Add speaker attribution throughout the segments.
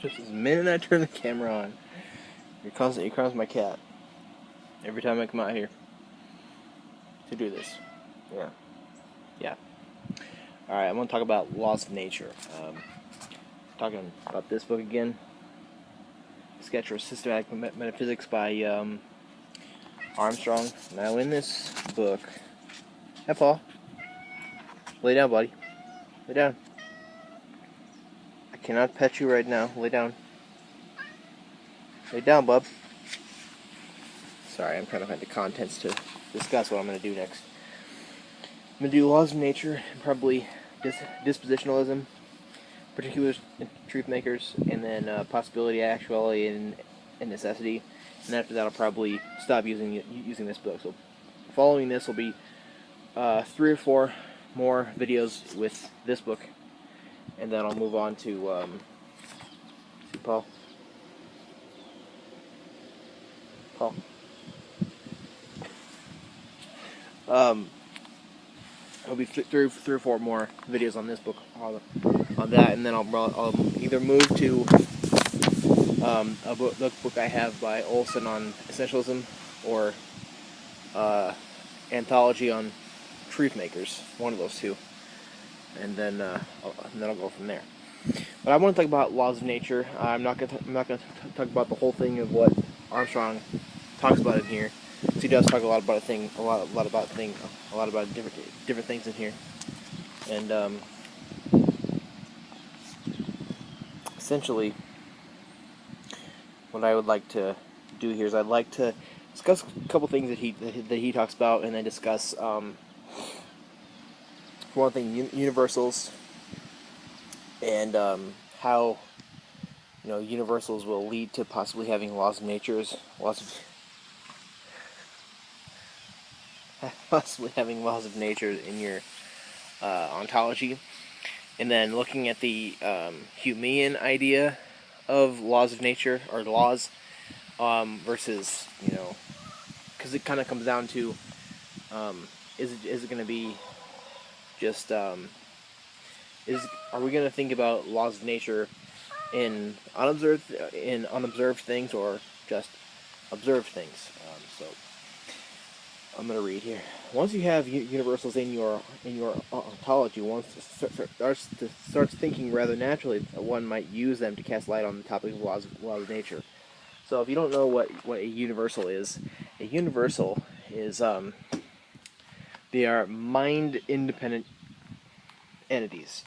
Speaker 1: Just the minute I turn the camera on, here comes my cat. Every time I come out here to do this. Yeah. Alright, I'm going to talk about laws of nature. Talking about this book again. Sketch for Systematic Metaphysics by Armstrong. Now in this book... Hey, Paul. Lay down, buddy. Lay down. I cannot pet you right now. Lay down. Lay down, bub. Sorry, I'm trying to find the contents to discuss what I'm going to do next. I'm going to do laws of nature, and probably dispositionalism, particular truth makers, and then possibility, actuality, and necessity. And after that, I'll probably stop using this book. So, following this will be 3 or 4 more videos with this book, and then I'll move on to Paul. There'll be 3 or 4 more videos on this book, on that, and then I'll either move to a book I have by Olson on essentialism, or anthology on truth makers, one of those two, and then I'll go from there. But I want to talk about laws of nature. I'm not gonna talk about the whole thing of what Armstrong talks about in here. So he does talk a lot about different things in here, and essentially, what I would like to do here is I'd like to discuss a couple things that he talks about, and then discuss for one thing, universals, and how universals will lead to possibly having laws of nature in your ontology, and then looking at the Humean idea of laws of nature, or laws, versus, because it kind of comes down to, is it going to be just, are we going to think about laws of nature in unobserved things, or just observed things? So I'm going to read here. Once you have universals in your ontology, one starts thinking rather naturally that one might use them to cast light on the topic of laws of nature. So if you don't know what a universal is they are mind-independent entities.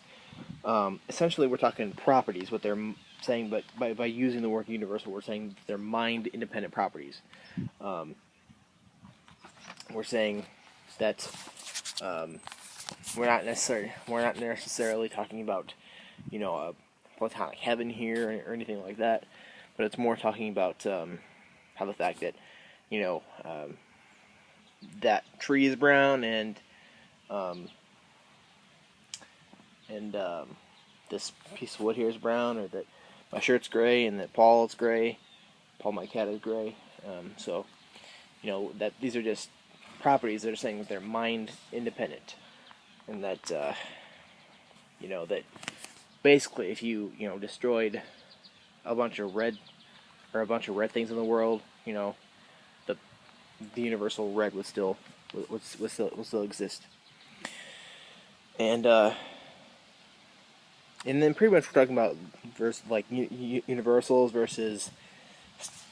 Speaker 1: Essentially, we're talking properties. What they're saying, but by using the word universal, we're saying they're mind-independent properties. We're saying that we're not necessarily talking about a platonic heaven here, or anything like that, but it's more talking about how the fact that that tree is brown, and this piece of wood here is brown, or that my shirt's gray, and that Paul is gray, my cat, is gray. So that these are just properties that are saying that they're mind independent, and that that basically, if you destroyed a bunch of red things in the world, the universal red would still exist. And then pretty much we're talking about universals versus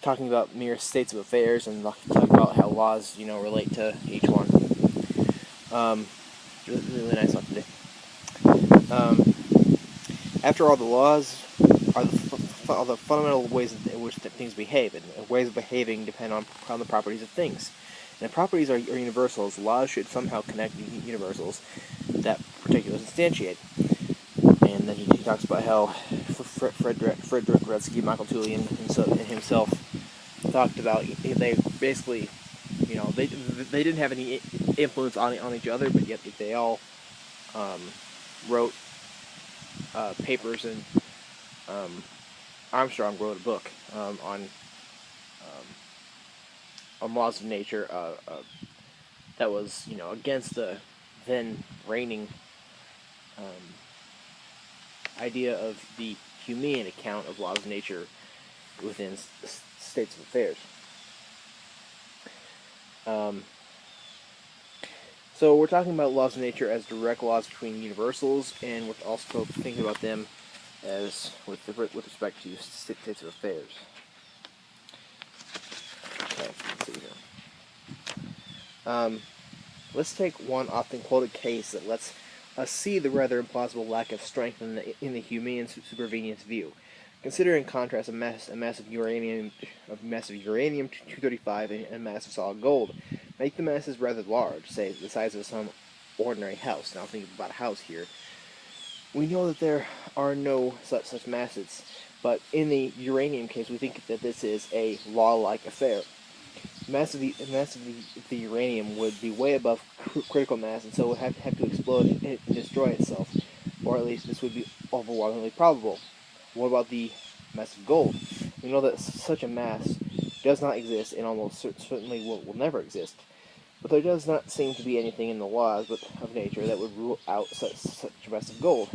Speaker 1: talking about mere states of affairs, and talking about how laws relate to each one. Really nice one today. After all, the laws are the fundamental ways in which things behave, and ways of behaving depend on the properties of things. And if properties are universals, laws should somehow connect universals that particulars instantiate. And then he talks about how Frederick Gretzky, Michael Tullian himself talked about, they basically, they didn't have any influence on each other, but yet they all wrote papers, and Armstrong wrote a book on laws of nature that was against the then reigning idea of the Humean account of laws of nature within states of affairs. So we're talking about laws of nature as direct laws between universals, and we're also thinking about them as with respect to states of affairs. Okay, let's see here. Let's take one often quoted case that lets us see the rather implausible lack of strength in the Humean supervenience view. Consider in contrast a massive uranium 235 and a mass of solid gold. Make the masses rather large, say the size of some ordinary house. Now think about a house here. We know that there are no such masses, but in the uranium case, we think that this is a law-like affair. The mass of the uranium would be way above critical mass, and so would have to explode and destroy itself, or at least this would be overwhelmingly probable. What about the mass of gold? We know that such a mass does not exist, and almost certainly will never exist. But there does not seem to be anything in the laws of nature that would rule out such a mass of gold.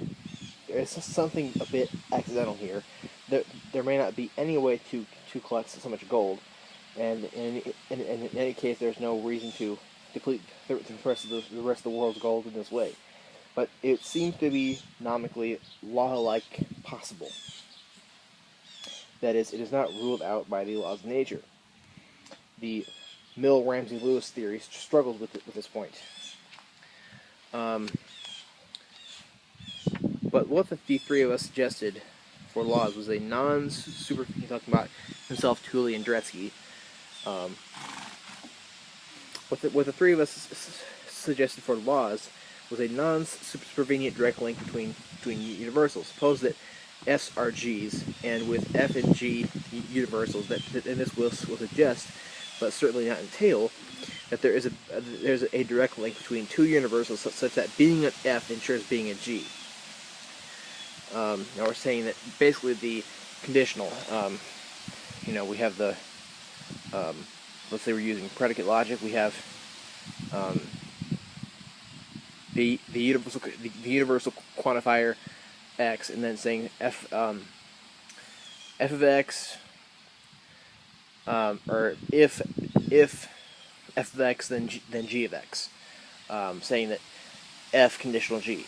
Speaker 1: There is something a bit accidental here. There may not be any way to collect so much gold, and in any case, there's no reason to deplete the rest of the world's gold in this way. But it seems to be nomically law-like possible. That is, it is not ruled out by the laws of nature. The Mill-Ramsey-Lewis theory struggles with this point. But what the three of us suggested for laws was a non-super. He's talking about himself, Thule, and Dretske. What the three of us suggested for laws was a non-supervenient direct link between universals. Suppose that F's are G's, and with F and G universals, and this will suggest, but certainly not entail, that there's a direct link between two universals such that being an F ensures being a G. Now we're saying that basically the conditional, we have the, let's say we're using predicate logic, we have the universal quantifier x, and then saying f of x, or if f of x, then g of x, saying that f conditional g.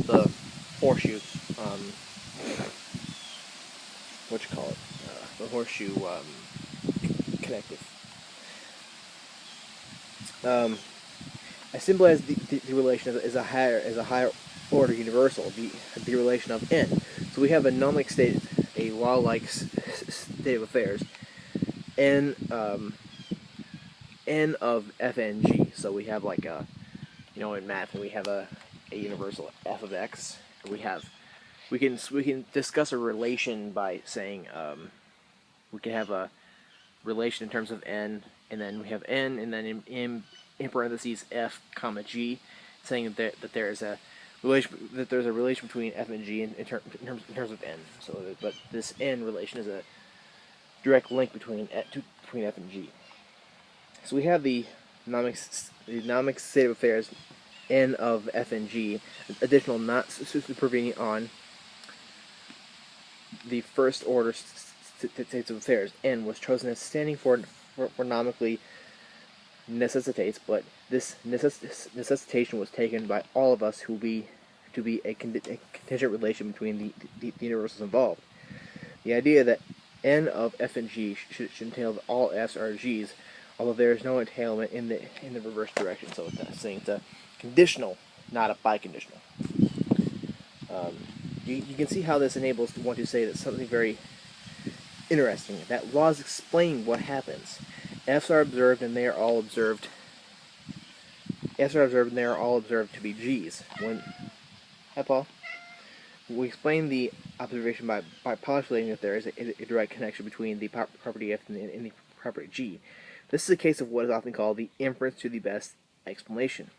Speaker 1: The horseshoe, what you call it? The horseshoe connective. As simple as the relation is a higher order universal, the relation of n. So we have a nomic state, a law-like state of affairs, n of f and g. So we have like a, in math, when we have a universal f of x, we can discuss a relation by saying we can have a relation in terms of n, and then we have n, and then in parentheses f comma g, saying that there is a relation between f and g in terms of n. So but this n relation is a direct link between f and g. So we have the nomic state of affairs n of f and g, additional not supervening on the first order states of affairs. N was chosen as standing for nomically necessitates, but this necessitation was taken by all of us to be a contingent relation between the universals involved. The idea that n of f and g should entail that all f's are g's, although there is no entailment in the reverse direction. So it's saying it's a conditional, not a biconditional. You can see how this enables one to say that something very interesting, that laws explain what happens. F's are observed and they are all observed. F's are observed and they are all observed to be G's. Hi Paul. We explain the observation by postulating that there is a direct connection between the property F and the property G. This is a case of what is often called the inference to the best explanation.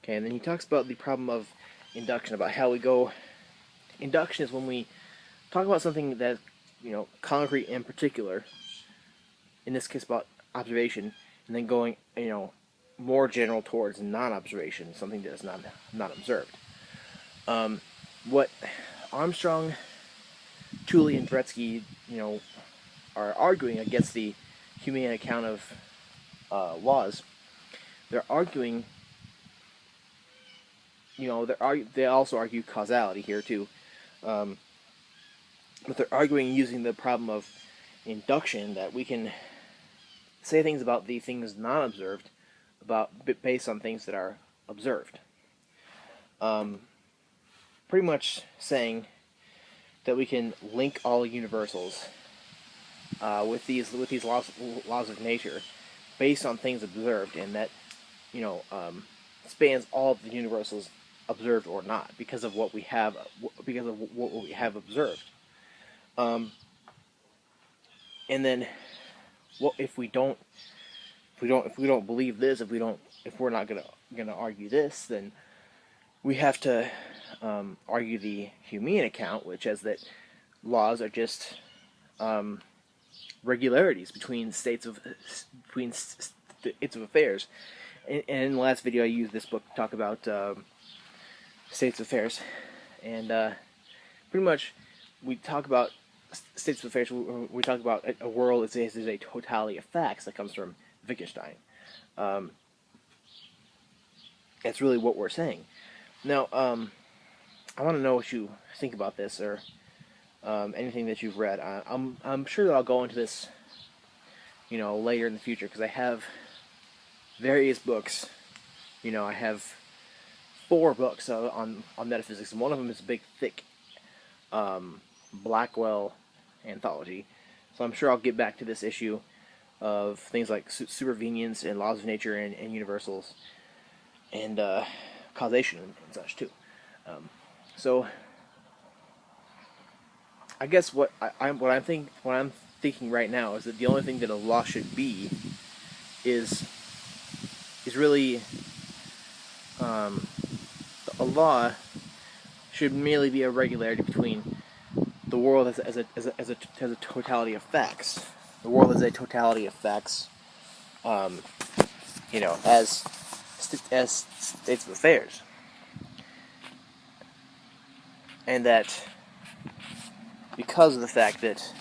Speaker 1: Okay, and then he talks about the problem of induction, about how we go. Induction is when we talk about something that, concrete and particular, in this case about observation, and then going, more general towards non-observation, something that is not observed. What Armstrong, Thule, and Gretzky, are arguing against the humane account of laws. They're arguing, they also argue causality here too, but they're arguing using the problem of induction, that we can say things about the things not observed based on things that are observed. Pretty much saying that we can link all universals with these laws of nature based on things observed, and that spans all of the universals, observed or not, because of what we have observed. And then, what if we don't believe this? If we're not gonna argue this, then we have to argue the humane account, which says that laws are just regularities between states of affairs. And in the last video, I used this book to talk about states of affairs, and pretty much we talk about states of affairs. We talk about a world as a totality of facts that comes from Wittgenstein. That's really what we're saying. Now, I want to know what you think about this, or anything that you've read. I'm sure that I'll go into this, later in the future, because I have various books. I have 4 books on metaphysics, and one of them is a big, thick Blackwell anthology. So I'm sure I'll get back to this issue of things like supervenience and laws of nature and universals, and causation and such too. So I guess what I'm thinking right now is that the only thing that a law should be is really a law should merely be a regularity between the world as a totality of facts. The world is a totality of facts, as states of affairs, and that because of the fact that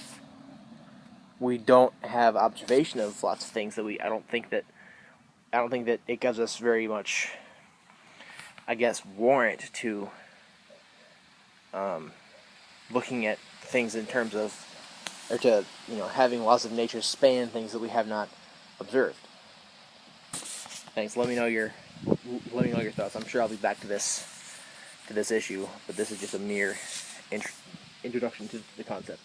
Speaker 1: we don't have observation of lots of things, that I don't think that it gives us very much, I guess, warrant to looking at things in terms of, or to having laws of nature span things that we have not observed. Thanks. Let me know your thoughts. I'm sure I'll be back to this issue, but this is just a mere introduction to the concept.